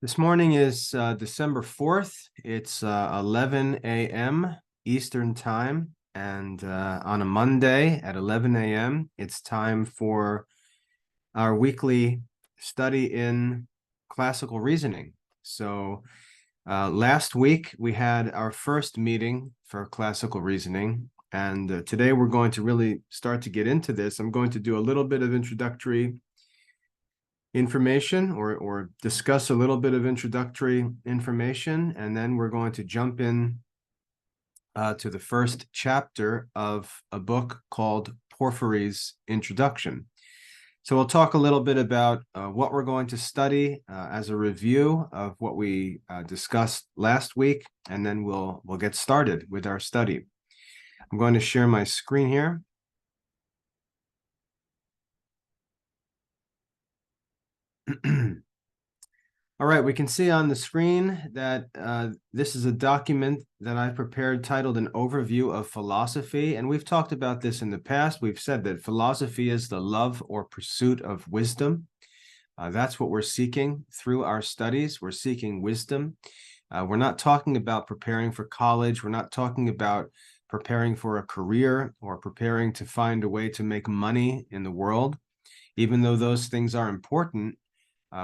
This morning is December 4th. It's 11 a.m. Eastern Time. And on a Monday at 11 a.m., it's time for our weekly study in classical reasoning. So last week, we had our first meeting for classical reasoning. And today we're going to really start to get into this. I'm going to do a little bit of introductory information or discuss a little bit of introductory information, and then we're going to jump in to the first chapter of a book called Porphyry's Introduction. So we'll talk a little bit about what we're going to study as a review of what we discussed last week, and then we'll get started with our study. I'm going to share my screen here. All right, we can see on the screen that this is a document that I prepared titled An Overview of Philosophy. And we've talked about this in the past. We've said that philosophy is the love or pursuit of wisdom. That's what we're seeking through our studies. We're seeking wisdom. We're not talking about preparing for college. We're not talking about preparing for a career or preparing to find a way to make money in the world. Even though those things are important,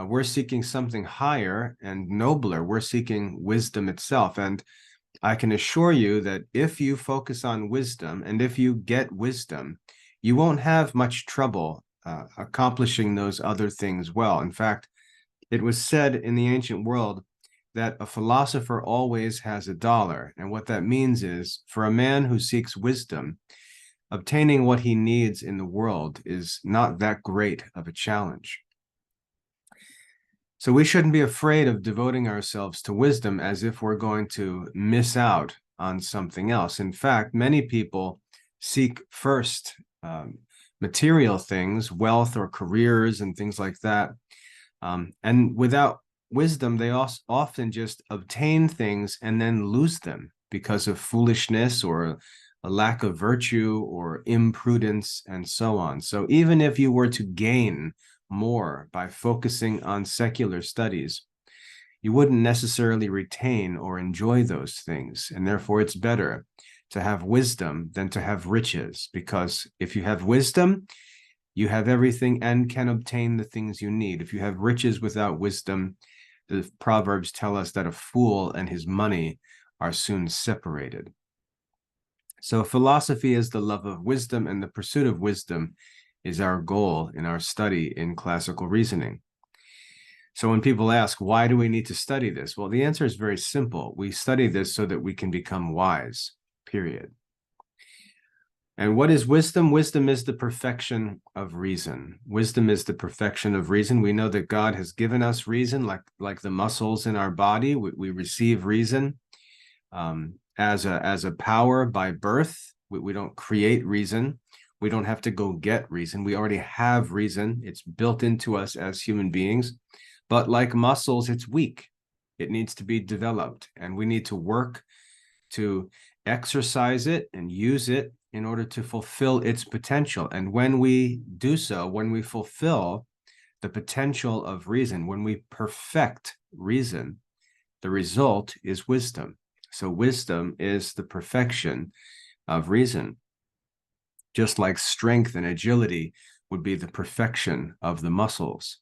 we're seeking something higher and nobler. We're seeking wisdom itself. And I can assure you that if you focus on wisdom and if you get wisdom, you won't have much trouble accomplishing those other things well. In fact, it was said in the ancient world that a philosopher always has $1. And what that means is, for a man who seeks wisdom, obtaining what he needs in the world is not that great of a challenge. So we shouldn't be afraid of devoting ourselves to wisdom as if we're going to miss out on something else. In fact, many people seek first material things, wealth or careers and things like that. And without wisdom, they also often just obtain things and then lose them because of foolishness or a lack of virtue or imprudence and so on. So even if you were to gain more by focusing on secular studies, you wouldn't necessarily retain or enjoy those things. And therefore, it's better to have wisdom than to have riches, because if you have wisdom, you have everything and can obtain the things you need. If you have riches without wisdom, the Proverbs tell us that a fool and his money are soon separated. So philosophy is the love of wisdom, and the pursuit of wisdom is our goal in our study in classical reasoning. So when people ask, why do we need to study this? Well, the answer is very simple. We study this so that we can become wise, period. And what is wisdom? Wisdom is the perfection of reason. Wisdom is the perfection of reason. We know that God has given us reason, like the muscles in our body. We receive reason as a power by birth. We don't create reason. We don't have to go get reason. We already have reason. It's built into us as human beings. But like muscles, it's weak. It needs to be developed. And we need to work to exercise it and use it in order to fulfill its potential. And when we do so, when we fulfill the potential of reason, when we perfect reason, the result is wisdom. So wisdom is the perfection of reason. Just like strength and agility would be the perfection of the muscles.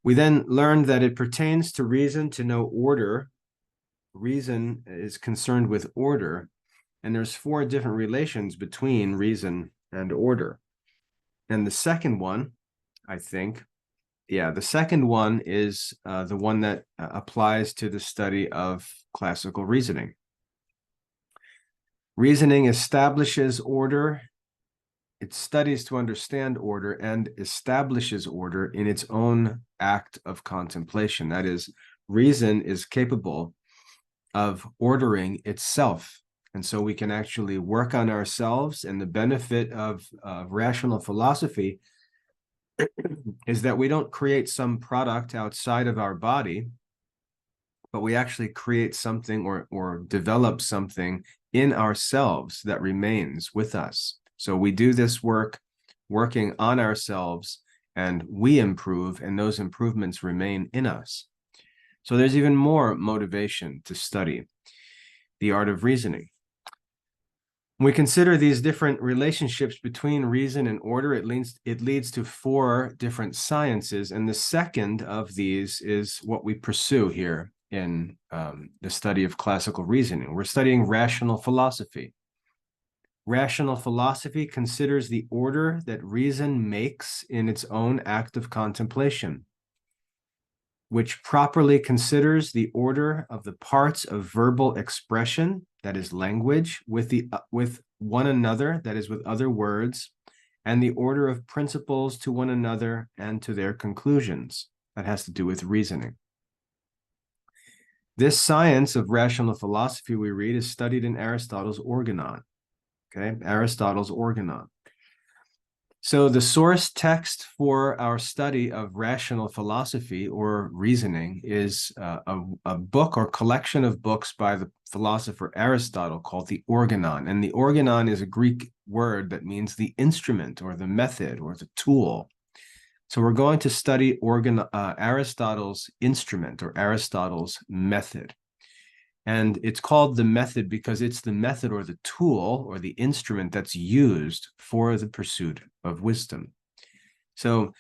We then learned that it pertains to reason to know order. Reason is concerned with order, and there's 4 different relations between reason and order. And the second one, I think, the second one is the one that applies to the study of classical reasoning. Reasoning establishes order. It studies to understand order and establishes order in its own act of contemplation. That is, reason is capable of ordering itself. And so we can actually work on ourselves. And the benefit of rational philosophy is that we don't create some product outside of our body, but we actually create something or develop something in ourselves that remains with us. So we do this work working on ourselves, and we improve, and those improvements remain in us. So there's even more motivation to study the art of reasoning. When we consider these different relationships between reason and order, it leads to 4 different sciences. And the second of these is what we pursue here in the study of classical reasoning. We're studying rational philosophy. Rational philosophy considers the order that reason makes in its own act of contemplation, which properly considers the order of the parts of verbal expression, that is language, with one another, that is with other words, and the order of principles to one another and to their conclusions, that has to do with reasoning. This science of rational philosophy we read is studied in Aristotle's Organon. Okay, Aristotle's Organon. So the source text for our study of rational philosophy or reasoning is a book or collection of books by the philosopher Aristotle called the Organon. And the Organon is a Greek word that means the instrument or the method or the tool. So we're going to study Aristotle's instrument or Aristotle's method. And it's called the method because it's the method or the tool or the instrument that's used for the pursuit of wisdom. So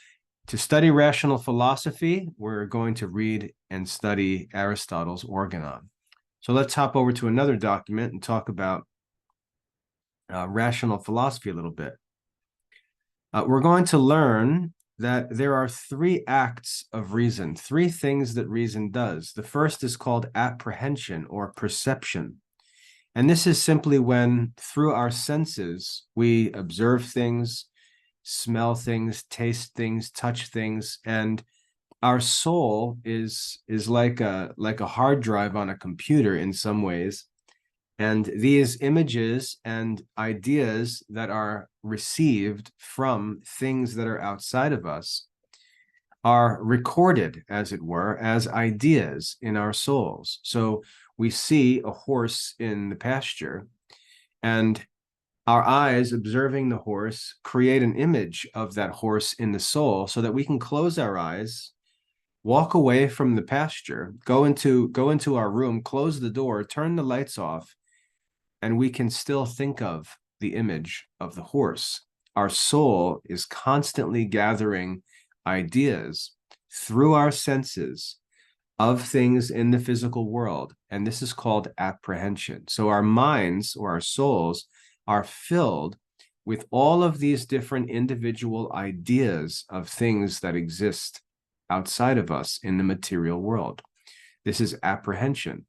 to study rational philosophy, we're going to read and study Aristotle's Organon. So let's hop over to another document and talk about rational philosophy a little bit. We're going to learn that there are 3 acts of reason, 3 things that reason does. The first is called apprehension or perception. And this is simply when, through our senses, we observe things, smell things, taste things, touch things, and our soul is like a hard drive on a computer in some ways. And these images and ideas that are received from things that are outside of us are recorded, as it were, as ideas in our souls. So we see a horse in the pasture, and our eyes observing the horse create an image of that horse in the soul so that we can close our eyes, walk away from the pasture, go into our room, close the door, turn the lights off, and we can still think of the image of the horse. Our soul is constantly gathering ideas through our senses of things in the physical world, and this is called apprehension. So our minds or our souls are filled with all of these different individual ideas of things that exist outside of us in the material world. This is apprehension.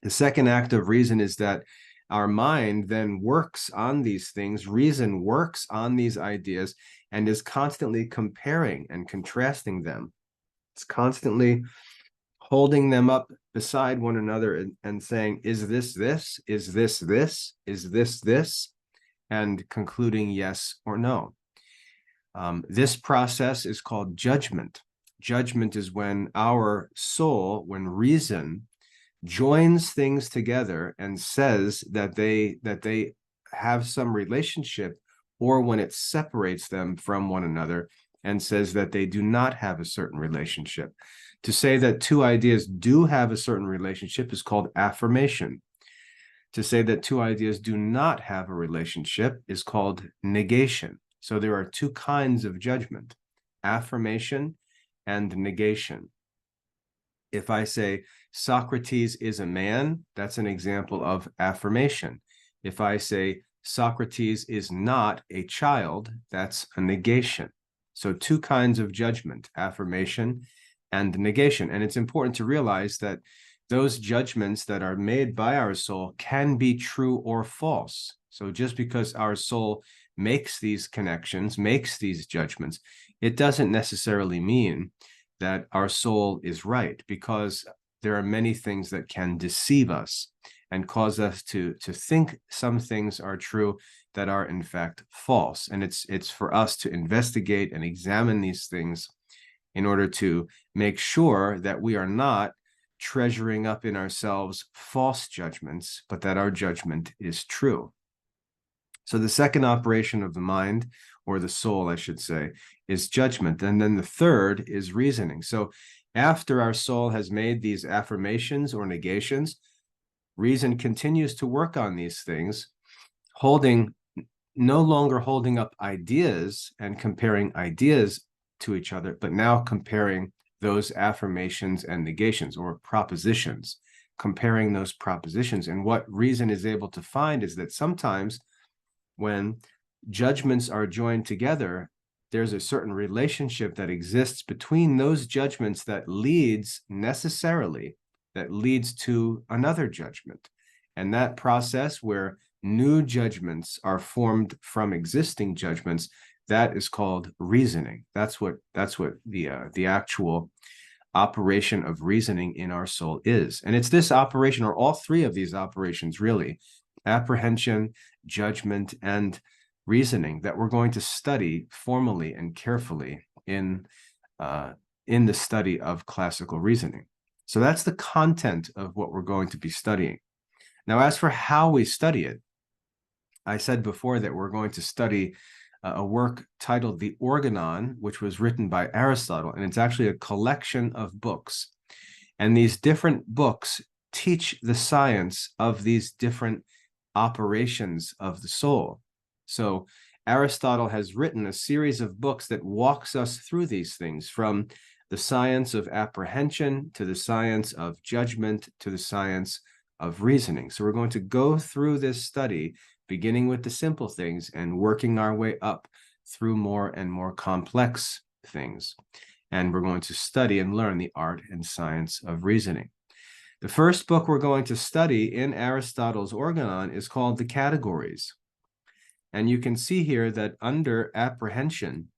The second act of reason is that our mind then works on these things, reason works on these ideas, and is constantly comparing and contrasting them. It's constantly holding them up beside one another and saying, is this this? Is this this? Is this this? And concluding yes or no. This process is called judgment. Judgment is when our soul, when reason joins things together and says that they have some relationship, or when it separates them from one another and says that they do not have a certain relationship. To say that 2 ideas do have a certain relationship is called affirmation. To say that 2 ideas do not have a relationship is called negation. So there are 2 kinds of judgment: affirmation and negation. If I say Socrates is a man, that's an example of affirmation. If I say Socrates is not a child, that's a negation. So 2 kinds of judgment, affirmation and negation. And it's important to realize that those judgments that are made by our soul can be true or false. So just because our soul makes these connections, makes these judgments, it doesn't necessarily mean that our soul is right, because there are many things that can deceive us and cause us to think some things are true that are in fact false. And it's for us to investigate and examine these things in order to make sure that we are not treasuring up in ourselves false judgments, but that our judgment is true. So the second operation of the mind, or the soul, I should say, is judgment. And then the third is reasoning. So After our soul has made these affirmations or negations, reason continues to work on these things, no longer holding up ideas and comparing ideas to each other, but now comparing those affirmations and negations, or propositions, comparing those propositions. And what reason is able to find is that sometimes when judgments are joined together, there's a certain relationship that exists between those judgments that leads to another judgment. And that process where new judgments are formed from existing judgments, that is called reasoning. That's what the actual operation of reasoning in our soul is. And it's this operation, or all three of these operations really, apprehension, judgment, and reasoning, that we're going to study formally and carefully in the study of classical reasoning. So that's the content of what we're going to be studying. Now, as for how we study it, I said before that we're going to study a work titled The Organon, which was written by Aristotle, and it's actually a collection of books. And these different books teach the science of these different operations of the soul. So Aristotle has written a series of books that walks us through these things, from the science of apprehension to the science of judgment to the science of reasoning. So we're going to go through this study, beginning with the simple things and working our way up through more and more complex things. And we're going to study and learn the art and science of reasoning. The first book we're going to study in Aristotle's Organon is called The Categories. And you can see here that under apprehension,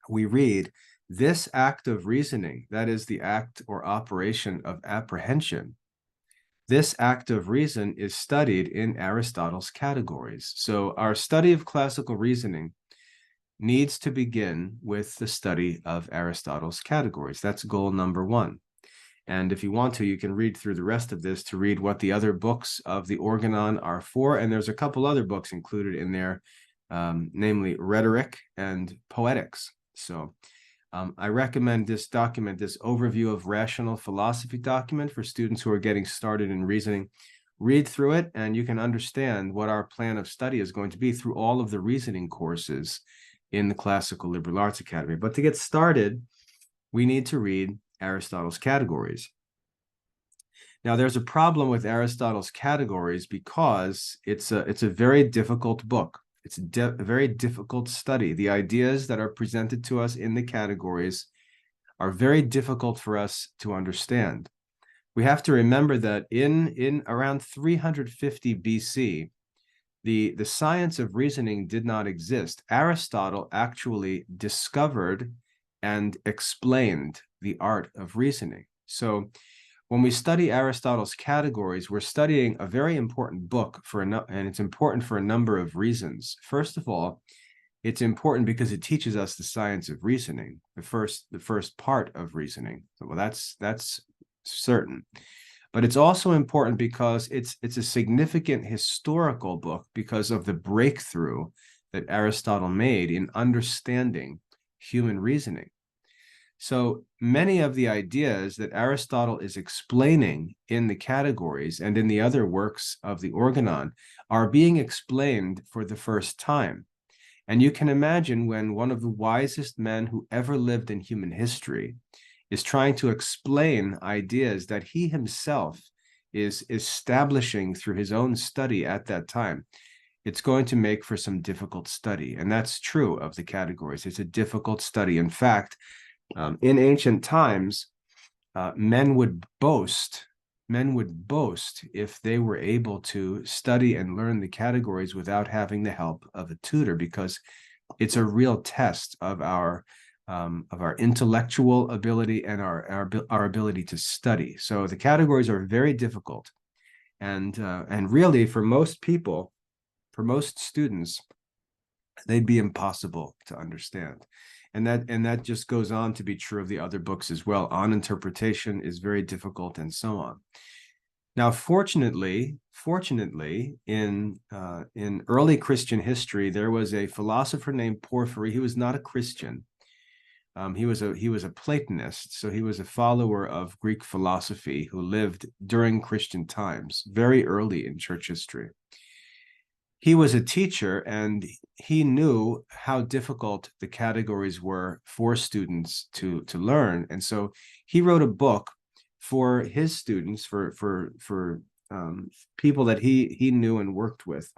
we read, this act of reasoning, that is the act or operation of apprehension, this act of reason is studied in Aristotle's Categories. So our study of classical reasoning needs to begin with the study of Aristotle's Categories. That's goal number one. And if you want to, you can read through the rest of this to read what the other books of the Organon are for. And there's a couple other books included in there, namely Rhetoric and Poetics. So I recommend this document, this overview of rational philosophy document, for students who are getting started in reasoning. Read through it, and you can understand what our plan of study is going to be through all of the reasoning courses in the Classical Liberal Arts Academy. But to get started, we need to read Aristotle's Categories. Now, there's a problem with Aristotle's Categories because it's a very difficult book. It's a very difficult study. The ideas that are presented to us in the Categories are very difficult for us to understand. We have to remember that in around 350 BC, the science of reasoning did not exist. Aristotle actually discovered and explained the art of reasoning. So when we study Aristotle's Categories, we're studying a very important book and it's important for a number of reasons. First of all, it's important because it teaches us the science of reasoning, the first part of reasoning. Well, that's certain. But it's also important because it's a significant historical book because of the breakthrough that Aristotle made in understanding human reasoning. So many of the ideas that Aristotle is explaining in the Categories and in the other works of the Organon are being explained for the first time. And you can imagine when one of the wisest men who ever lived in human history is trying to explain ideas that he himself is establishing through his own study at that time, it's going to make for some difficult study. And that's true of the Categories. It's a difficult study. In fact, in ancient times, men would boast if they were able to study and learn the Categories without having the help of a tutor, because it's a real test of our intellectual ability and our ability to study. So the Categories are very difficult, and really for most people, for most students, they'd be impossible to understand. And that just goes on to be true of the other books as well. On interpretation is very difficult, and so on. Now, fortunately, in early Christian history, there was a philosopher named Porphyry. He was not a Christian, He was a Platonist, so he was a follower of Greek philosophy who lived during Christian times, very early in church history. He was a teacher, and he knew how difficult the categories were for students to learn, and so he wrote a book for his students, for people that he knew and worked with.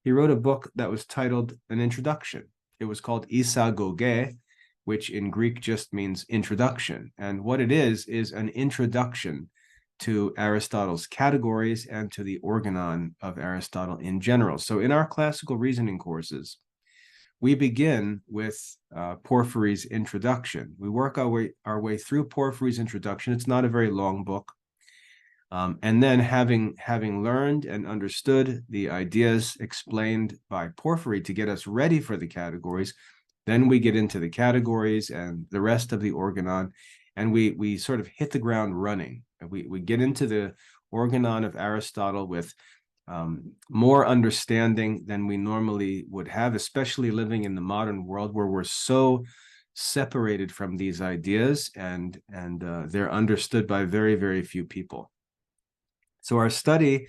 He wrote a book that was titled An Introduction. It was called Isagoge, which in Greek just means introduction. And what it is an introduction to Aristotle's categories and to the Organon of Aristotle in general. So in our classical reasoning courses, we begin with Porphyry's introduction. We work our way through Porphyry's introduction. It's not a very long book. And then having learned and understood the ideas explained by Porphyry to get us ready for the categories, then we get into the categories and the rest of the Organon, and we sort of hit the ground running. We get into the Organon of Aristotle with more understanding than we normally would have, especially living in the modern world where we're so separated from these ideas, and they're understood by very, very few people. So our study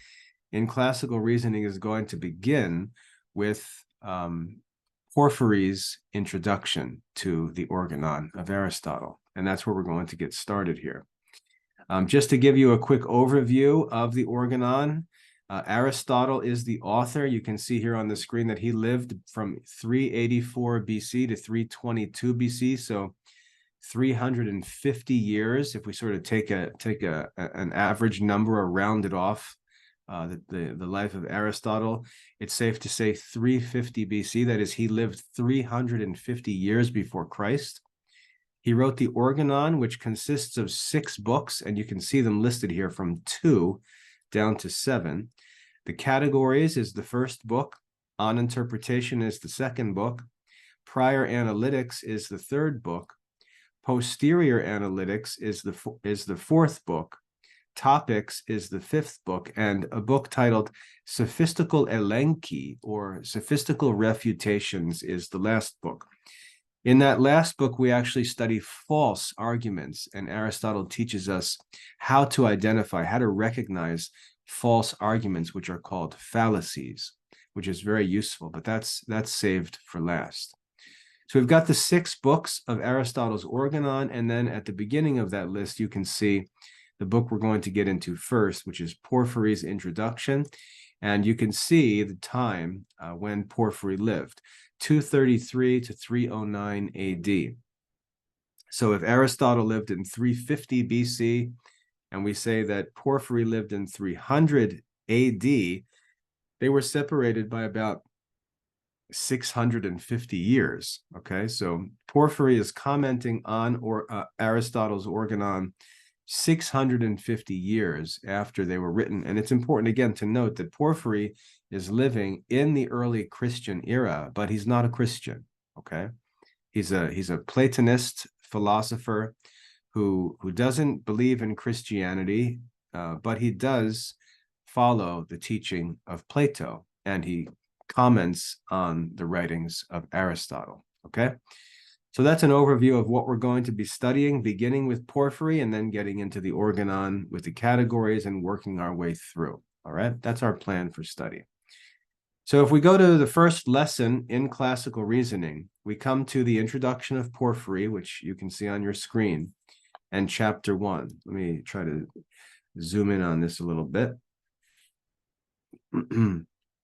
in classical reasoning is going to begin with Porphyry's introduction to the Organon of Aristotle, and that's where we're going to get started here. Just to give you a quick overview of the Organon, Aristotle is the author. You can see here on the screen that he lived from 384 BC to 322 BC, so 350 years. If we sort of take an average number or round it off, the life of Aristotle, it's safe to say 350 BC. That is, he lived 350 years before Christ. He wrote the Organon, which consists of 6 books, and you can see them listed here from 2 down to 7. The Categories is the first book. On Interpretation is the second book. Prior Analytics is the third book. Posterior Analytics is the fourth book. Topics is the fifth book, and a book titled Sophistical Elenchi, or Sophistical Refutations, is the last book. In that last book, we actually study false arguments, and Aristotle teaches us how to identify, how to recognize false arguments, which are called fallacies, which is very useful, but that's saved for last. So we've got the 6 books of Aristotle's Organon, and then at the beginning of that list, you can see the book we're going to get into first, which is Porphyry's Introduction, and you can see the time when Porphyry lived, 233 to 309 AD. So if Aristotle lived in 350 BC, and we say that Porphyry lived in 300 AD, they were separated by about 650 years. Okay, so Porphyry is commenting on Aristotle's Organon 650 years after they were written. And it's important again to note that Porphyry is living in the early Christian era, but he's not a Christian. Okay, he's a Platonist philosopher who doesn't believe in Christianity, but he does follow the teaching of Plato, and he comments on the writings of Aristotle. Okay, so that's an overview of what we're going to be studying, beginning with Porphyry and then getting into the Organon with the categories and working our way through. All right, that's our plan for study. So if we go to the first lesson in classical reasoning, we come to the introduction of Porphyry, which you can see on your screen, and chapter 1. Let me try to zoom in on this a little bit.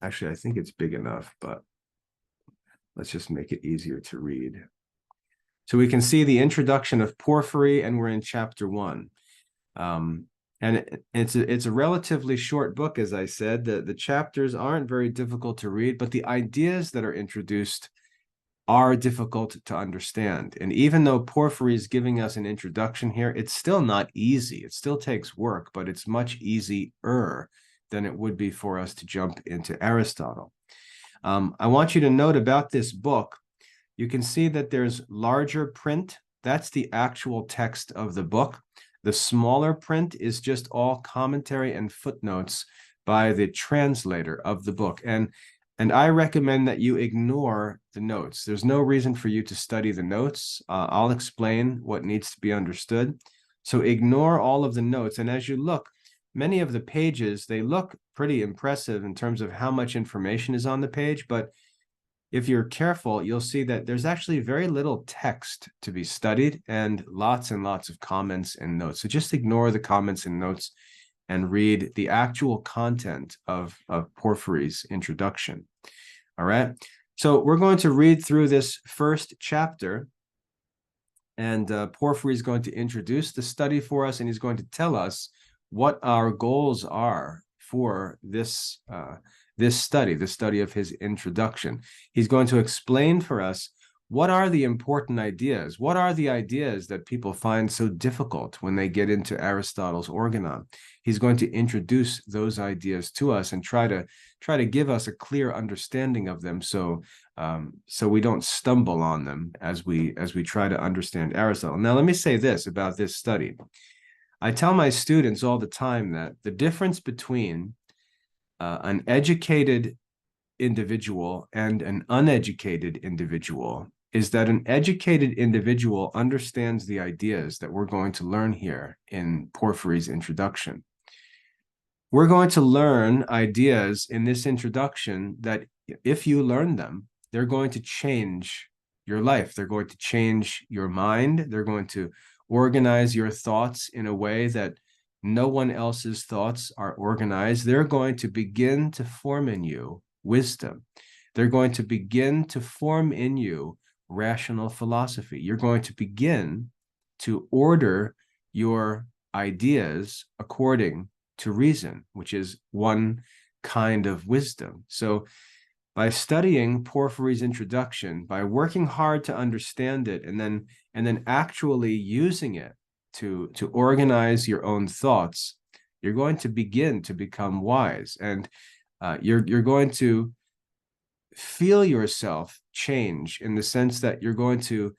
Actually, I think it's big enough, but let's just make it easier to read. So we can see the introduction of Porphyry, and we're in chapter 1. And it's a relatively short book, as I said. The chapters aren't very difficult to read, but the ideas that are introduced are difficult to understand. And even though Porphyry is giving us an introduction here, it's still not easy. It still takes work, but it's much easier than it would be for us to jump into Aristotle. I want you to note about this book, you can see that there's larger print. That's the actual text of the book. The smaller print is just all commentary and footnotes by the translator of the book. And And I recommend that you ignore the notes. There's no reason for you to study the notes. I'll explain what needs to be understood. So ignore all of the notes. And as you look, many of the pages, they look pretty impressive in terms of how much information is on the page. But if you're careful, you'll see that there's actually very little text to be studied and lots of comments and notes. So just ignore the comments and notes and read the actual content of Porphyry's introduction. All right. So we're going to read through this first chapter, and Porphyry is going to introduce the study for us, and he's going to tell us what our goals are for this this study, the study of his introduction. He's going to explain for us what are the important ideas? What are the ideas that people find so difficult when they get into Aristotle's Organon? He's going to introduce those ideas to us and try to give us a clear understanding of them, so we don't stumble on them as we try to understand Aristotle. Now, let me say this about this study. I tell my students all the time that the difference between an educated individual and an uneducated individual is that an educated individual understands the ideas that we're going to learn here in Porphyry's introduction. We're going to learn ideas in this introduction that if you learn them, they're going to change your life. They're going to change your mind. They're going to organize your thoughts in a way that no one else's thoughts are organized. They're going to begin to form in you wisdom. They're going to begin to form in you rational philosophy. You're going to begin to order your ideas according to reason, which is one kind of wisdom. So by studying Porphyry's introduction, by working hard to understand it, and then actually using it to organize your own thoughts, you're going to begin to become wise, and you're going to feel yourself change in the sense that you're going to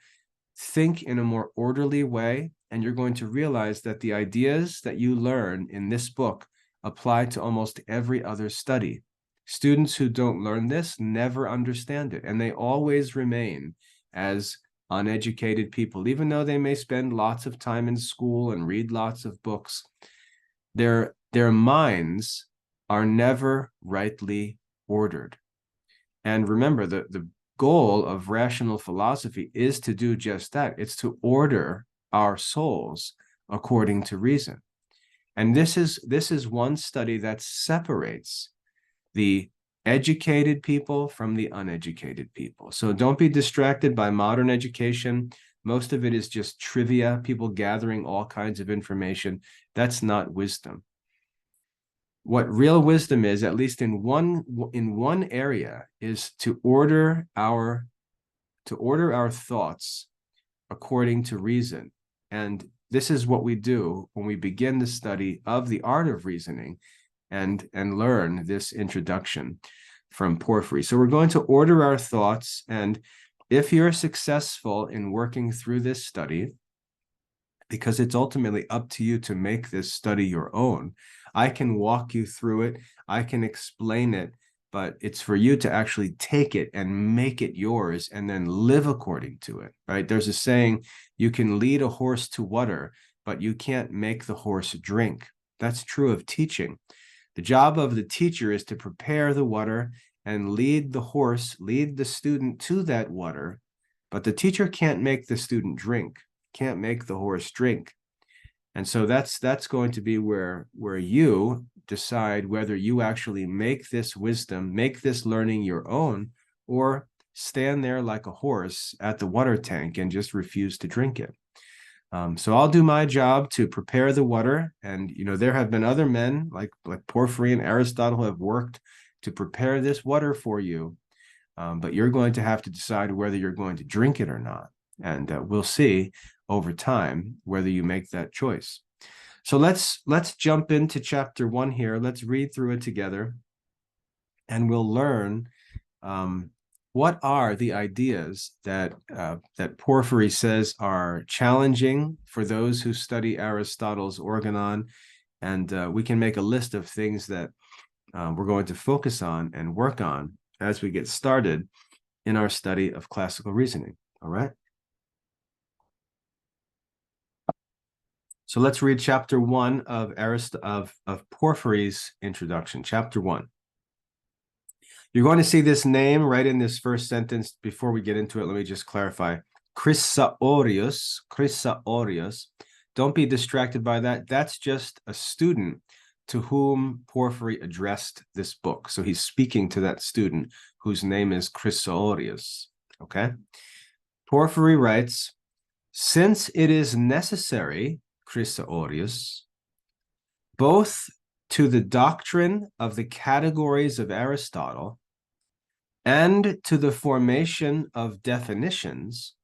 think in a more orderly way, and you're going to realize that the ideas that you learn in this book apply to almost every other study. Students who don't learn this never understand it, and they always remain as uneducated people. Even though they may spend lots of time in school and read lots of books, their minds are never rightly ordered. And remember, the goal of rational philosophy is to do just that. It's to order our souls according to reason. And this is one study that separates the educated people from the uneducated people. So don't be distracted by modern education. Most of it is just trivia, people gathering all kinds of information. That's not wisdom. What real wisdom is, at least in one area, is to order our thoughts according to reason. And this is what we do when we begin the study of the art of reasoning and learn this introduction from Porphyry. So we're going to order our thoughts, and if you're successful in working through this study, because it's ultimately up to you to make this study your own, I can walk you through it, I can explain it, but it's for you to actually take it and make it yours and then live according to it, right? There's a saying, you can lead a horse to water, but you can't make the horse drink. That's true of teaching. The job of the teacher is to prepare the water and lead the student to that water, but the teacher can't make the student drink, can't make the horse drink. And so that's going to be where you decide whether you actually make this wisdom, make this learning your own, or stand there like a horse at the water tank and just refuse to drink it. So I'll do my job to prepare the water. And, there have been other men like Porphyry and Aristotle who have worked to prepare this water for you. But you're going to have to decide whether you're going to drink it or not. And we'll see over time whether you make that choice. So let's jump into chapter 1 here. Let's read through it together, and we'll learn what are the ideas that Porphyry says are challenging for those who study Aristotle's Organon, and we can make a list of things that we're going to focus on and work on as we get started in our study of classical reasoning. All right. So let's read chapter 1 of Porphyry's introduction. Chapter 1. You're going to see this name right in this first sentence. Before we get into it, let me just clarify. Chrysaorius. Don't be distracted by that. That's just a student to whom Porphyry addressed this book. So he's speaking to that student whose name is Chrysaorius. Okay? Porphyry writes, since it is necessary, Chrysaorius, both to the doctrine of the categories of Aristotle and to the formation of definitions,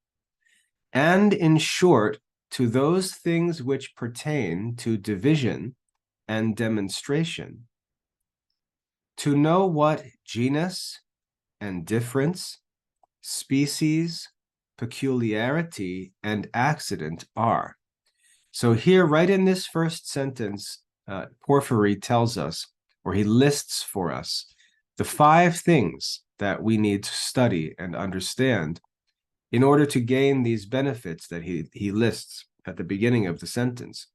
and in short, to those things which pertain to division and demonstration, to know what genus and difference, species, peculiarity, and accident are. So here, right in this first sentence, Porphyry tells us, or he lists for us, the 5 things that we need to study and understand in order to gain these benefits that he lists at the beginning of the sentence.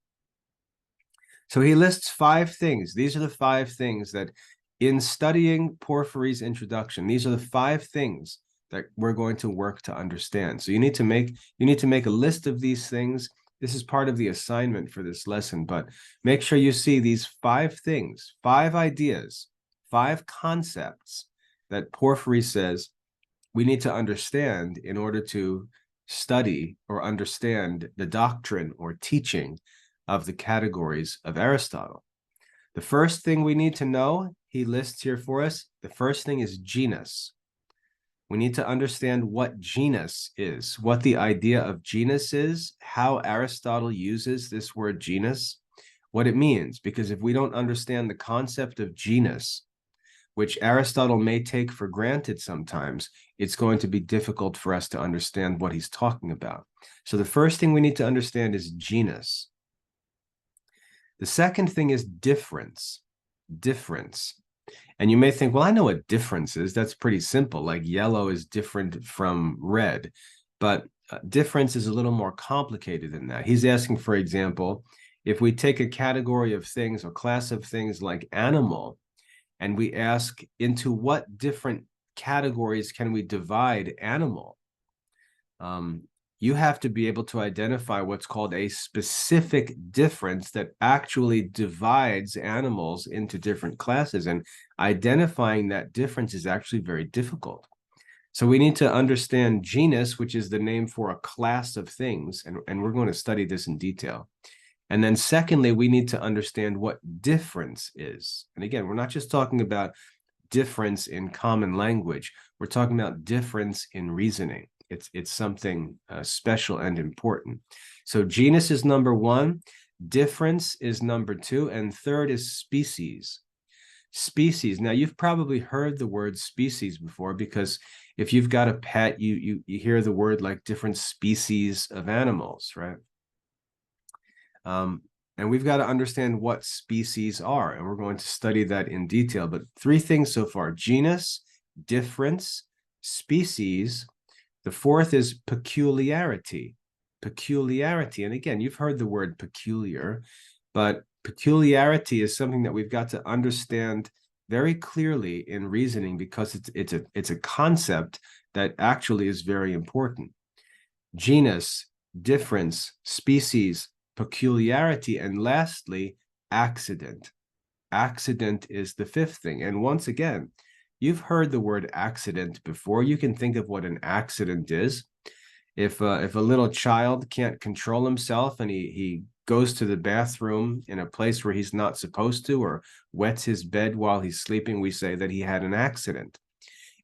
So he lists 5 things. These are the 5 things that in studying Porphyry's introduction, these are the 5 things that we're going to work to understand. So you need to make a list of these things. This is part of the assignment for this lesson, but make sure you see these 5 things, 5 ideas, 5 concepts that Porphyry says we need to understand in order to study or understand the doctrine or teaching of the categories of Aristotle. The first thing we need to know, he lists here for us, the first thing is genus. We need to understand what genus is, what the idea of genus is, how Aristotle uses this word genus, what it means. Because if we don't understand the concept of genus, which Aristotle may take for granted sometimes, it's going to be difficult for us to understand what he's talking about. So the first thing we need to understand is genus. The second thing is difference. And you may think, well, I know what difference is. That's pretty simple. Like yellow is different from red. But difference is a little more complicated than that. He's asking, for example, if we take a category of things or class of things like animal, and we ask into what different categories can we divide animal? You have to be able to identify what's called a specific difference that actually divides animals into different classes. And identifying that difference is actually very difficult. So we need to understand genus, which is the name for a class of things. And we're going to study this in detail. And then secondly, we need to understand what difference is. And again, we're not just talking about difference in common language. We're talking about difference in reasoning. It's something special and important. So genus is number 1, difference is number 2, and third is species. Species. Now, you've probably heard the word species before, because if you've got a pet, you hear the word like different species of animals, right? And we've got to understand what species are, and we're going to study that in detail. But 3 things so far: genus, difference, species. The fourth is peculiarity. Peculiarity. And again, you've heard the word peculiar, but peculiarity is something that we've got to understand very clearly in reasoning, because it's a concept that actually is very important. Genus, difference, species, peculiarity, and lastly, accident. Accident is the 5th thing. And once again, you've heard the word accident before. You can think of what an accident is. If a little child can't control himself and he goes to the bathroom in a place where he's not supposed to, or wets his bed while he's sleeping, we say that he had an accident.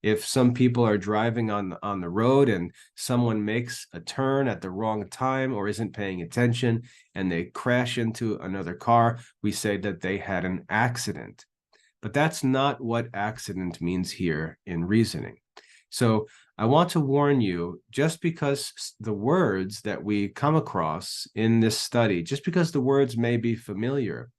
If some people are driving on the road and someone makes a turn at the wrong time or isn't paying attention and they crash into another car, we say that they had an accident. But that's not what accident means here in reasoning. So I want to warn you, just because the words that we come across in this study, just because the words may be familiar,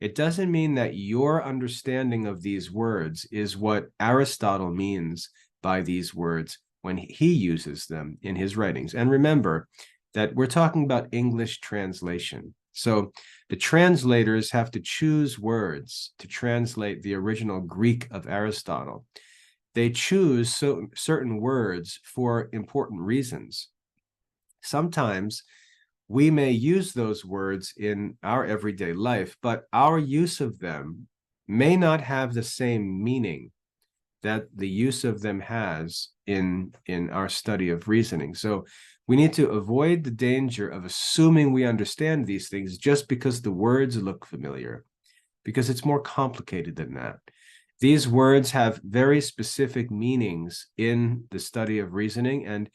It doesn't mean that your understanding of these words is what Aristotle means by these words when he uses them in his writings. And remember that we're talking about English translation. So the translators have to choose words to translate the original Greek of Aristotle. They choose certain words for important reasons. Sometimes we may use those words in our everyday life, but our use of them may not have the same meaning that the use of them has in our study of reasoning. So we need to avoid the danger of assuming we understand these things just because the words look familiar, because it's more complicated than that. These words have very specific meanings in the study of reasoning, and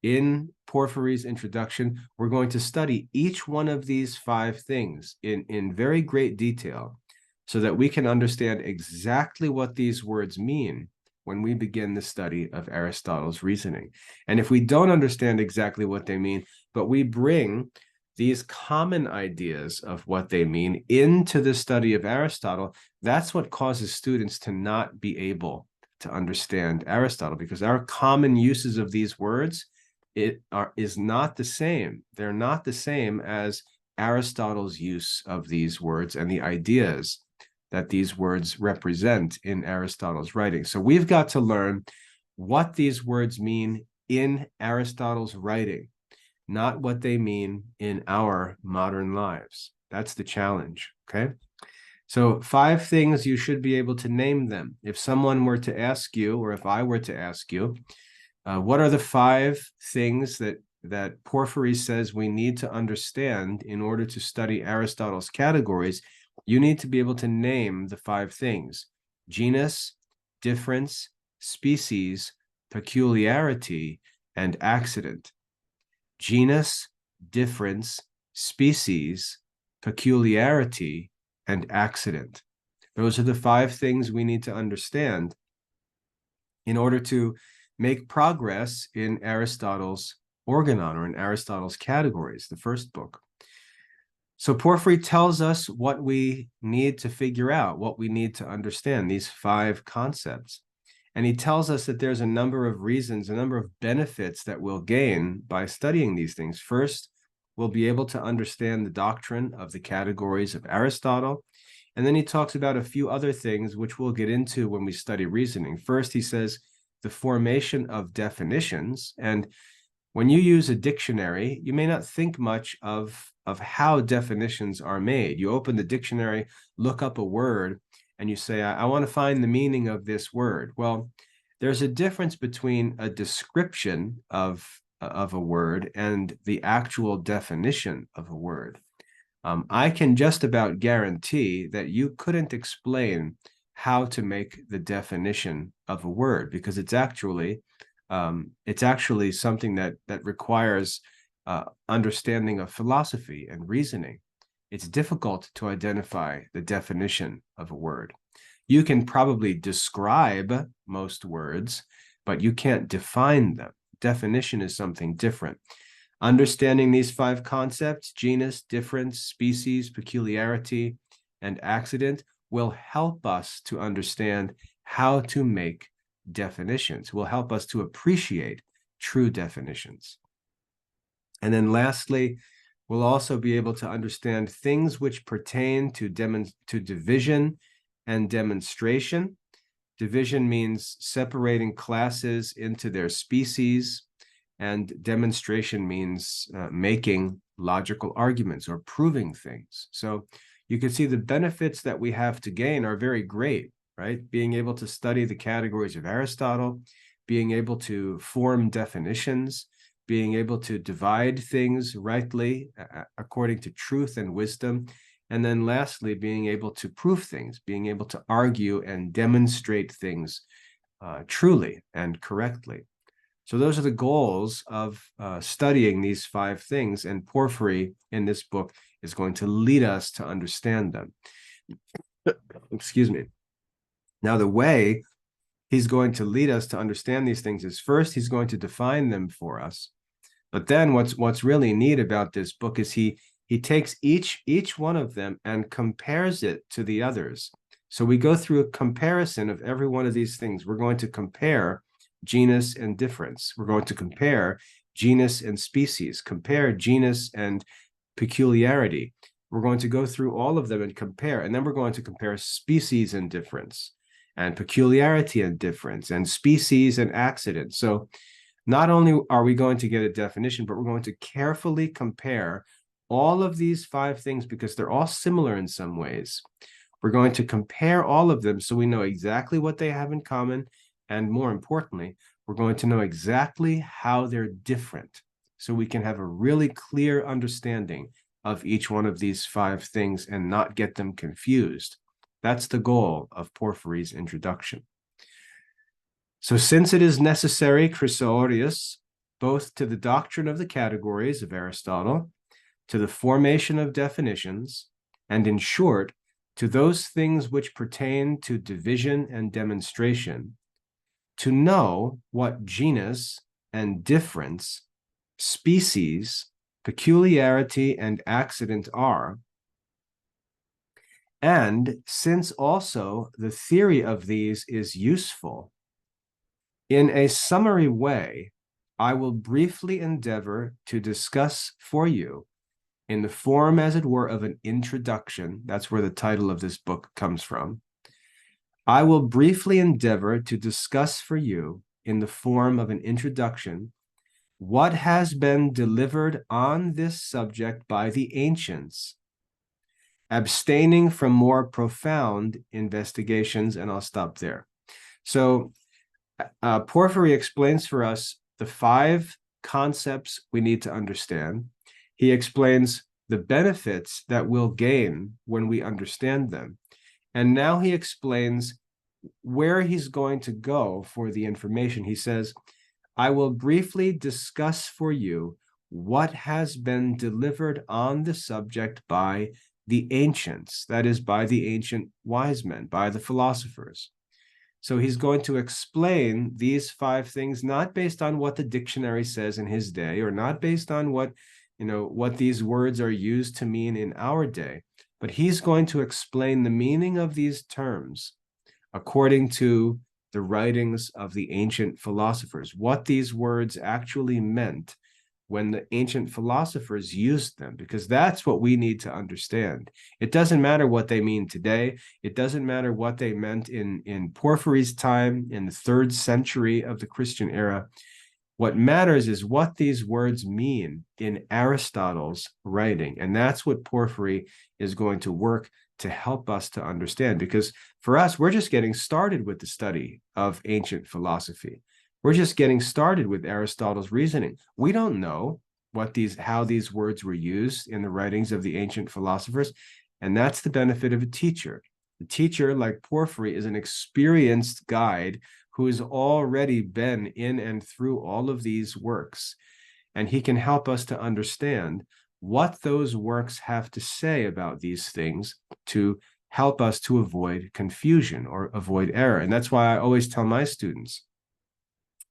in Porphyry's introduction, we're going to study each one of these 5 things in very great detail so that we can understand exactly what these words mean when we begin the study of Aristotle's reasoning. And if we don't understand exactly what they mean, but we bring these common ideas of what they mean into the study of Aristotle, that's what causes students to not be able to understand Aristotle, because our common uses of these words is not the same. They're not the same as Aristotle's use of these words and the ideas that these words represent in Aristotle's writing. So we've got to learn what these words mean in Aristotle's writing, not what they mean in our modern lives. That's the challenge, okay? So 5 things, you should be able to name them. If someone were to ask you, or if I were to ask you, what are the 5 things that Porphyry says we need to understand in order to study Aristotle's categories? You need to be able to name the 5 things: genus, difference, species, peculiarity, and accident. Genus, difference, species, peculiarity, and accident. Those are the 5 things we need to understand in order to make progress in Aristotle's Organon, or in Aristotle's categories, the first book. So Porphyry tells us what we need to figure out, what we need to understand, these 5 concepts. And he tells us that there's a number of reasons, a number of benefits that we'll gain by studying these things. First, we'll be able to understand the doctrine of the categories of Aristotle. And then he talks about a few other things which we'll get into when we study reasoning. First, he says the formation of definitions. And when you use a dictionary, you may not think much of how definitions are made. You open the dictionary, look up a word, and you say, I want to find the meaning of this word. Well, there's a difference between a description of a word and the actual definition of a word. I can just about guarantee that you couldn't explain how to make the definition of a word, because it's actually something that requires understanding of philosophy and reasoning. It's difficult to identify the definition of a word. You can probably describe most words, but you can't define them. Definition is something different. Understanding these 5 concepts, genus, difference, species, peculiarity, and accident, will help us to understand how to make definitions, will help us to appreciate true definitions. And then lastly, we'll also be able to understand things which pertain to division and demonstration. Division means separating classes into their species, and demonstration means making logical arguments or proving things. So you can see the benefits that we have to gain are very great, right? Being able to study the categories of Aristotle, being able to form definitions, being able to divide things rightly according to truth and wisdom, and then lastly, being able to prove things, being able to argue and demonstrate things truly and correctly. So those are the goals of studying these 5 things, and Porphyry in this book is going to lead us to understand them. Excuse me. Now, the way he's going to lead us to understand these things is, first, he's going to define them for us. But then what's really neat about this book is he He takes each one of them and compares it to the others. So we go through a comparison of every one of these things. We're going to compare genus and difference. We're going to compare genus and species, compare genus and peculiarity. We're going to go through all of them and compare, and then we're going to compare species and difference, and peculiarity and difference, and species and accident. So not only are we going to get a definition, but we're going to carefully compare all of these 5 things because they're all similar in some ways. We're going to compare all of them so we know exactly what they have in common, and more importantly, we're going to know exactly how they're different, so we can have a really clear understanding of each one of these 5 things and not get them confused. That's the goal of Porphyry's introduction. So since it is necessary, Chrysaorius, both to the doctrine of the categories of Aristotle, to the formation of definitions, and in short, to those things which pertain to division and demonstration, to know what genus and difference, species, peculiarity, and accident are, and since also the theory of these is useful, in a summary way, I will briefly endeavor to discuss for you, in the form, as it were, of an introduction. That's where the title of this book comes from. I will briefly endeavor to discuss for you, in the form of an introduction, what has been delivered on this subject by the ancients, abstaining from more profound investigations, and I'll stop there. So Porphyry explains for us the 5 concepts we need to understand. He explains the benefits that we'll gain when we understand them. And now he explains where he's going to go for the information. He says, I will briefly discuss for you what has been delivered on the subject by the ancients, that is, by the ancient wise men, by the philosophers. So he's going to explain these 5 things, not based on what the dictionary says in his day, or not based on what these words are used to mean in our day, but he's going to explain the meaning of these terms according to the writings of the ancient philosophers, what these words actually meant when the ancient philosophers used them, because that's what we need to understand. It doesn't matter what they mean today. It doesn't matter what they meant in Porphyry's time, in the 3rd century of the Christian era. What matters is what these words mean in Aristotle's writing. And that's what Porphyry is going to work to help us to understand, because for us, we're just getting started with the study of ancient philosophy. We're just getting started with Aristotle's reasoning. We don't know how these words were used in the writings of the ancient philosophers, and that's the benefit of a teacher. The teacher, like Porphyry, is an experienced guide who has already been in and through all of these works, and he can help us to understand what those works have to say about these things to help us to avoid confusion or avoid error. And that's why I always tell my students,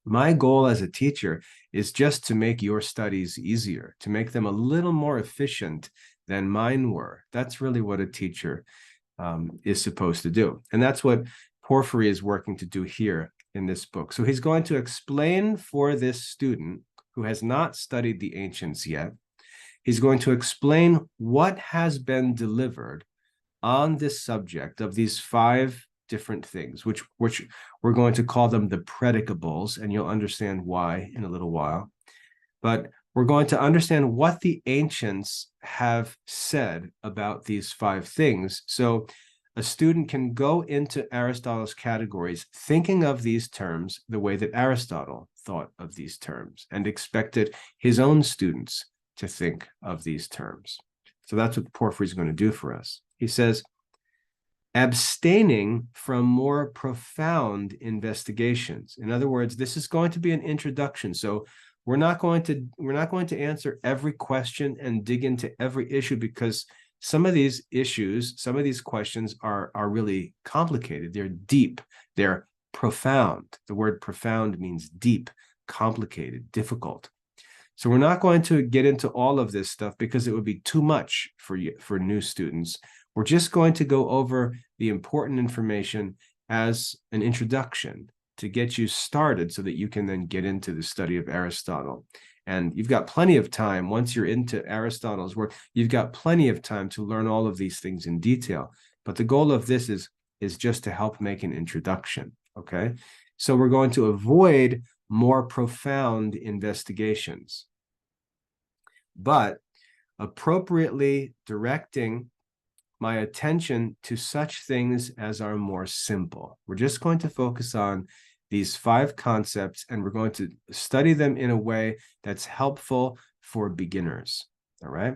my goal as a teacher is just to make your studies easier, to make them a little more efficient than mine were. That's really what a teacher is supposed to do. And that's what Porphyry is working to do here in this book. So he's going to explain for this student who has not studied the ancients yet, he's going to explain what has been delivered on this subject of these 5 different things, which we're going to call them the Predicables, and you'll understand why in a little while. But we're going to understand what the ancients have said about these 5 things. So a student can go into Aristotle's categories thinking of these terms the way that Aristotle thought of these terms and expected his own students to think of these terms. So that's what Porphyry is going to do for us. He says, abstaining from more profound investigations. In other words, this is going to be an introduction. So we're not going to answer every question and dig into every issue, because some of these issues, some of these questions are really complicated. They're deep, they're profound. The word profound means deep, complicated, difficult. So we're not going to get into all of this stuff because it would be too much for you, for new students. We're just going to go over the important information as an introduction to get you started so that you can then get into the study of Aristotle. And you've got plenty of time. Once you're into Aristotle's work, you've got plenty of time to learn all of these things in detail. But the goal of this is just to help make an introduction, okay? So we're going to avoid more profound investigations, but appropriately directing my attention to such things as are more simple. We're just going to focus on these 5 concepts, and we're going to study them in a way that's helpful for beginners, all right?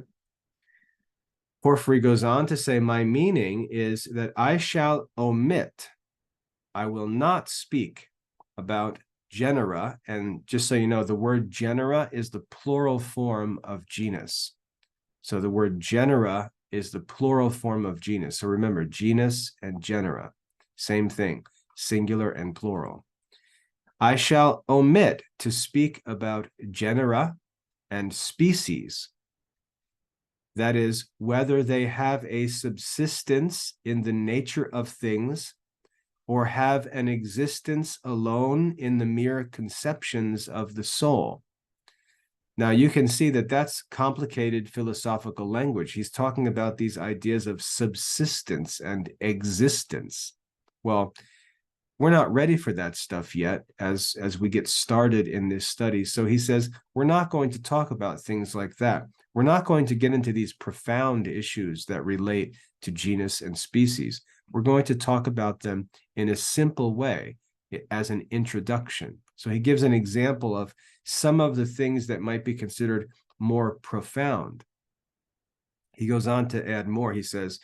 Porphyry goes on to say, my meaning is that I shall omit, I will not speak about genera. And just so you know, the word genera is the plural form of genus. So the word genera is the plural form of genus. So remember, genus and genera, same thing, singular and plural. I shall omit to speak about genera and species. That is, whether they have a subsistence in the nature of things or have an existence alone in the mere conceptions of the soul. Now, you can see that that's complicated philosophical language. He's talking about these ideas of subsistence and existence. Well, we're not ready for that stuff yet as we get started in this study. So he says, we're not going to talk about things like that. We're not going to get into these profound issues that relate to genus and species. We're going to talk about them in a simple way as an introduction. So he gives an example of some of the things that might be considered more profound. He goes on to add more. He says,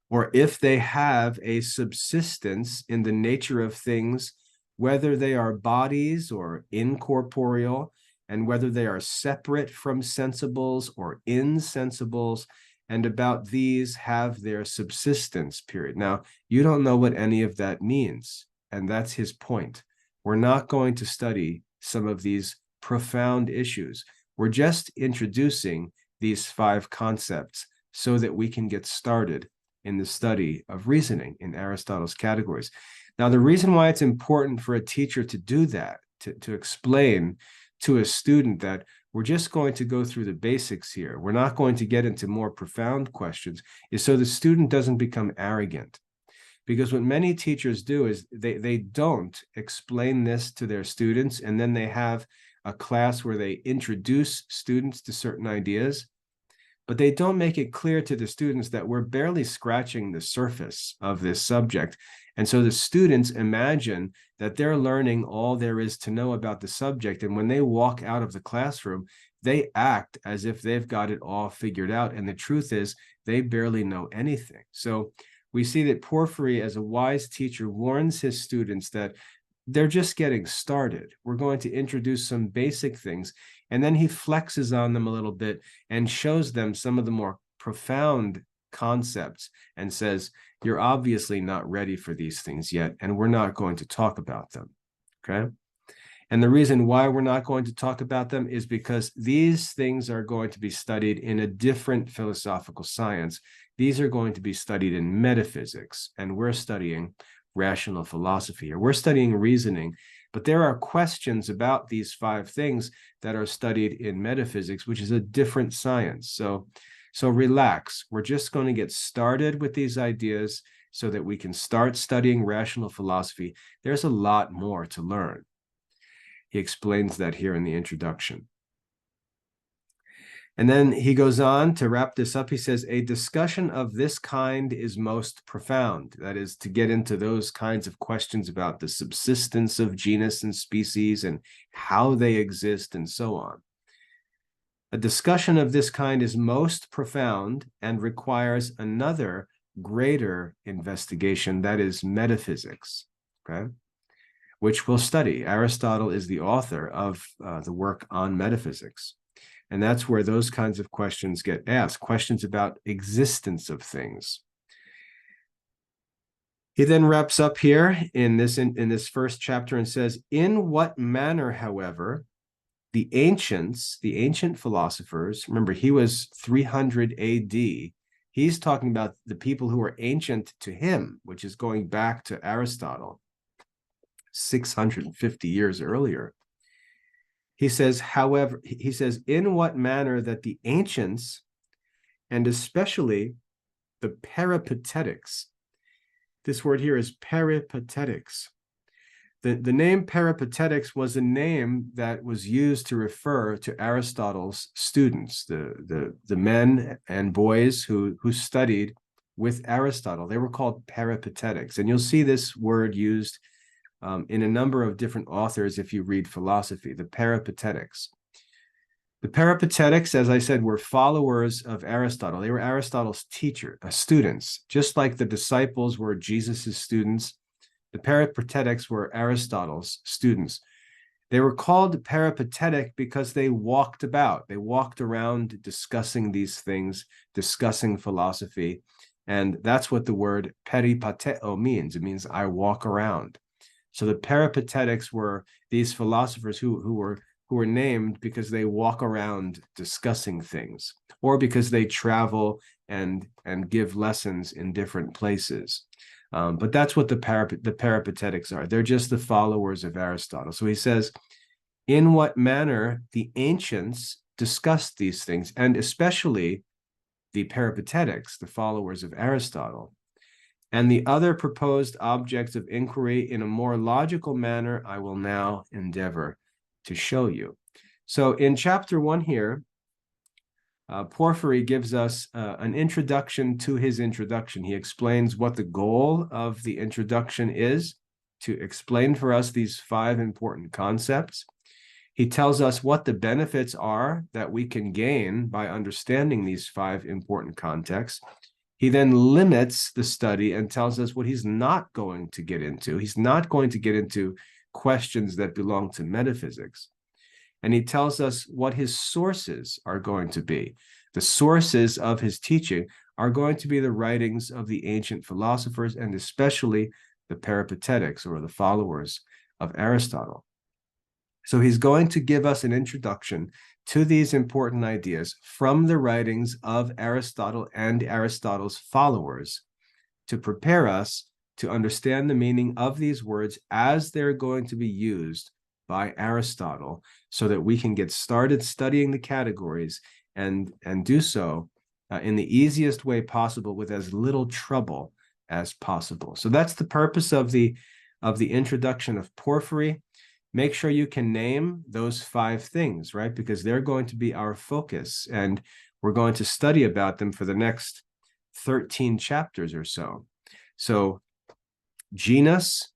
or if they have a subsistence in the nature of things, whether they are bodies or incorporeal, and whether they are separate from sensibles or insensibles, and about these have their subsistence, period. Now, you don't know what any of that means, and that's his point. We're not going to study some of these profound issues. We're just introducing these 5 concepts so that we can get started in the study of reasoning in Aristotle's categories. Now, the reason why it's important for a teacher to do that, to explain to a student that we're just going to go through the basics here, we're not going to get into more profound questions, is so the student doesn't become arrogant. Because what many teachers do is they don't explain this to their students, and then they have a class where they introduce students to certain ideas, but they don't make it clear to the students that we're barely scratching the surface of this subject. And so the students imagine that they're learning all there is to know about the subject. And when they walk out of the classroom, they act as if they've got it all figured out. And the truth is, they barely know anything. So we see that Porphyry, as a wise teacher, warns his students that they're just getting started. We're going to introduce some basic things, and then he flexes on them a little bit and shows them some of the more profound concepts and says, you're obviously not ready for these things yet, and we're not going to talk about them, okay? And the reason why we're not going to talk about them is because these things are going to be studied in a different philosophical science. These are going to be studied in metaphysics, and we're studying rational philosophy, or we're studying reasoning, but there are questions about these 5 things that are studied in metaphysics, which is a different science. So relax. We're just going to get started with these ideas so that we can start studying rational philosophy. There's a lot more to learn. He explains that here in the introduction. And then he goes on to wrap this up. He says, a discussion of this kind is most profound. That is, to get into those kinds of questions about the subsistence of genus and species and how they exist and so on. A discussion of this kind is most profound and requires another greater investigation, that is metaphysics, okay, which we'll study. Aristotle is the author of the work on metaphysics. And that's where those kinds of questions get asked, questions about existence of things. He then wraps up here in this first chapter and says, in what manner, however, the ancient philosophers, remember, he was 300 AD. He's talking about the people who were ancient to him, which is going back to Aristotle, 650 years earlier. He says, however, he says, in what manner that the ancients, and especially the peripatetics, this word here is peripatetics. The name peripatetics was a name that was used to refer to Aristotle's students, the men and boys who studied with Aristotle. They were called peripatetics. And you'll see this word used in a number of different authors if you read philosophy, the peripatetics. The peripatetics, as I said, were followers of Aristotle. They were Aristotle's students, just like the disciples were Jesus's students. The peripatetics were Aristotle's students. They were called peripatetic because they walked about. They walked around discussing these things, discussing philosophy. And that's what the word peripateo means. It means I walk around. So the peripatetics were these philosophers who were named because they walk around discussing things, or because they travel and give lessons in different places. But that's what the peripatetics are. They're just the followers of Aristotle. So he says, in what manner the ancients discussed these things, and especially the peripatetics, the followers of Aristotle, and the other proposed objects of inquiry in a more logical manner, I will now endeavor to show you. So in chapter 1 here, Porphyry gives us an introduction to his introduction. He explains what the goal of the introduction is, to explain for us these 5 important concepts. He tells us what the benefits are that we can gain by understanding these 5 important contexts. He then limits the study and tells us what he's not going to get into. He's not going to get into questions that belong to metaphysics. And he tells us what his sources are going to be. The sources of his teaching are going to be the writings of the ancient philosophers, and especially the peripatetics, or the followers of Aristotle. So he's going to give us an introduction to these important ideas from the writings of Aristotle and Aristotle's followers, to prepare us to understand the meaning of these words as they're going to be used by Aristotle, so that we can get started studying the categories and do so in the easiest way possible with as little trouble as possible. So that's the purpose of the introduction of Porphyry. Make sure you can name those 5 things, right? Because they're going to be our focus, and we're going to study about them for the next 13 chapters or so. So genus,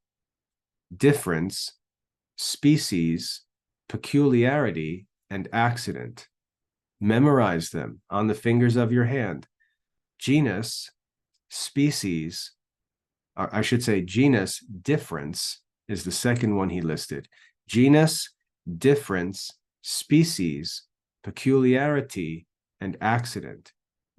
difference, species, peculiarity, and accident. Memorize them on the fingers of your hand. Genus, species, or I should say genus, difference is the second one he listed. Genus, difference, species, peculiarity, and accident.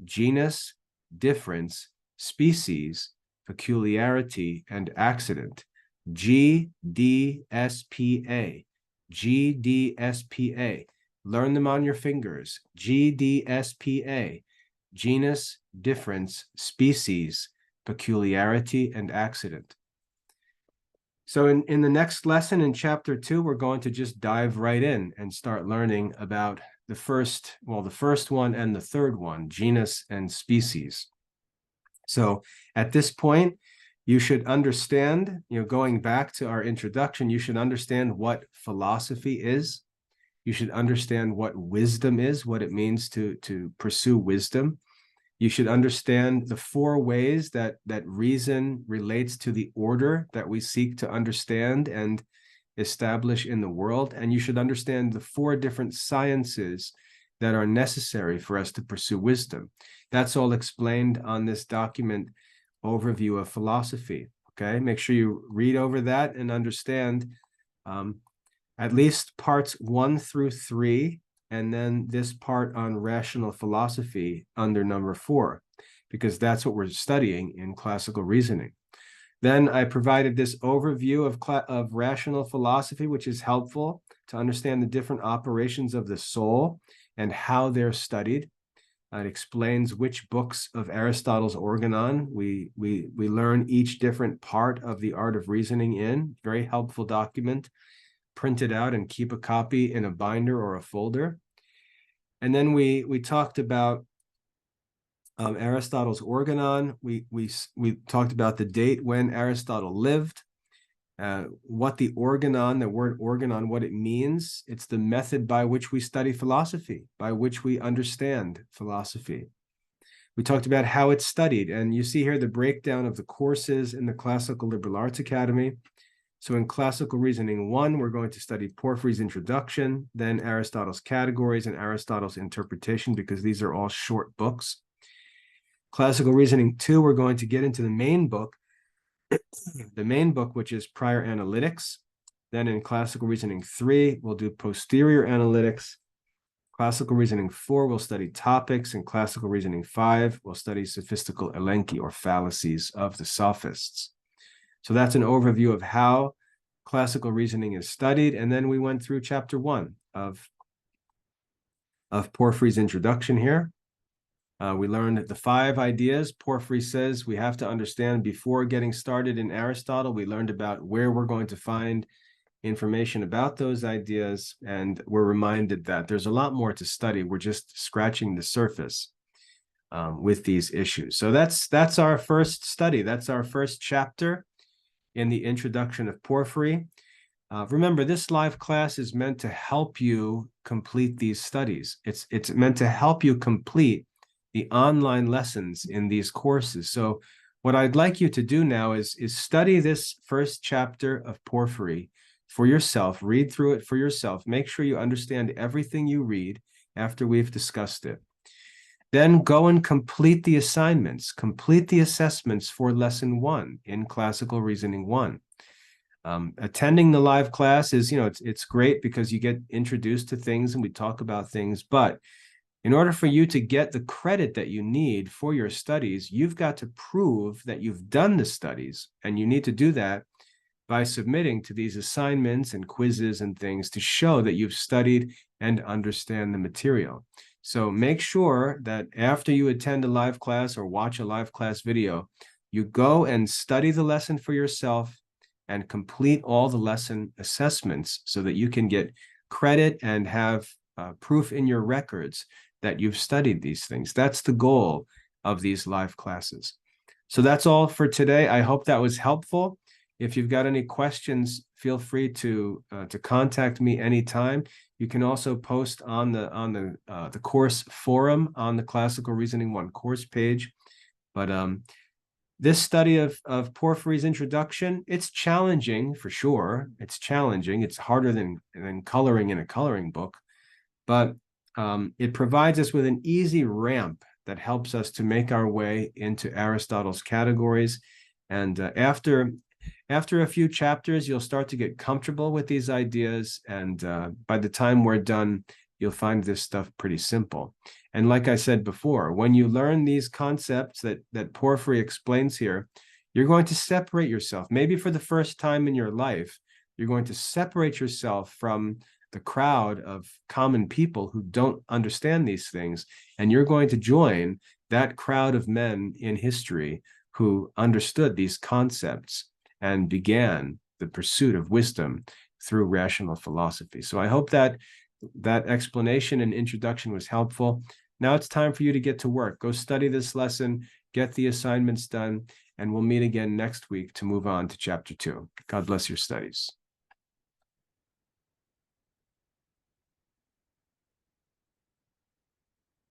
Genus, difference, species, peculiarity, and accident. GDSPA. GDSPA. Learn them on your fingers. GDSPA. Genus, difference, species, peculiarity, and accident. So in the next lesson, in chapter 2, we're going to just dive right in and start learning about the first one and the third one, genus and species. So at this point, you should understand, going back to our introduction, you should understand what philosophy is. You should understand what wisdom is, what it means to pursue wisdom. You should understand the 4 ways that reason relates to the order that we seek to understand and establish in the world. And you should understand the 4 different sciences that are necessary for us to pursue wisdom. That's all explained on this document, Overview of Philosophy. Okay, make sure you read over that and understand at least parts 1 through 3, and then this part on rational philosophy under number 4, because that's what we're studying in classical reasoning. Then I provided this overview of rational philosophy, which is helpful to understand the different operations of the soul and how they're studied. It explains which books of Aristotle's Organon we learn each different part of the art of reasoning in. Very helpful document. Print it out and keep a copy in a binder or a folder. And then we talked about Aristotle's Organon. We talked about the date when Aristotle lived. What the Organon, the word Organon, what it means. It's the method by which we study philosophy, by which we understand philosophy. We talked about how it's studied, and you see here the breakdown of the courses in the Classical Liberal Arts Academy. So in Classical Reasoning 1, we're going to study Porphyry's introduction, then Aristotle's categories and Aristotle's interpretation, because these are all short books. Classical Reasoning 2, we're going to get into the main book, which is prior analytics. Then in Classical Reasoning 3, we'll do posterior analytics. Classical Reasoning 4, we'll study topics. In Classical Reasoning 5, we'll study sophistical elenchi or fallacies of the sophists. So that's an overview of how classical reasoning is studied. And then we went through chapter 1 of Porphyry's introduction here. We learned the 5 ideas Porphyry says we have to understand before getting started in Aristotle. We learned about where we're going to find information about those ideas, and we're reminded that there's a lot more to study. We're just scratching the surface with these issues. So that's our first study. That's our first chapter in the introduction of Porphyry. Remember, this live class is meant to help you complete these studies. It's meant to help you complete the online lessons in these courses. So what I'd like you to do now is study this first chapter of Porphyry for yourself, read through it for yourself, make sure you understand everything you read after we've discussed it. Then go and complete the assignments, complete the assessments for lesson 1 in Classical Reasoning 1. Attending the live class is, it's great because you get introduced to things and we talk about things, but in order for you to get the credit that you need for your studies, you've got to prove that you've done the studies, and you need to do that by submitting to these assignments and quizzes and things to show that you've studied and understand the material. So make sure that after you attend a live class or watch a live class video, you go and study the lesson for yourself and complete all the lesson assessments so that you can get credit and have proof in your records that you've studied these things. That's the goal of these live classes. So that's all for today. I hope that was helpful. If you've got any questions, feel free to contact me anytime. You can also post on the course forum on the Classical Reasoning 1 course page. But this study of Porphyry's introduction, it's challenging for sure. It's challenging. It's harder than coloring in a coloring book, but it provides us with an easy ramp that helps us to make our way into Aristotle's categories. And after a few chapters, you'll start to get comfortable with these ideas. And by the time we're done, you'll find this stuff pretty simple. And like I said before, when you learn these concepts that Porphyry explains here, you're going to separate yourself. Maybe for the first time in your life, you're going to separate yourself from the crowd of common people who don't understand these things. And you're going to join that crowd of men in history who understood these concepts and began the pursuit of wisdom through rational philosophy. So I hope that explanation and introduction was helpful. Now it's time for you to get to work. Go study this lesson, get the assignments done, and we'll meet again next week to move on to chapter 2. God bless your studies.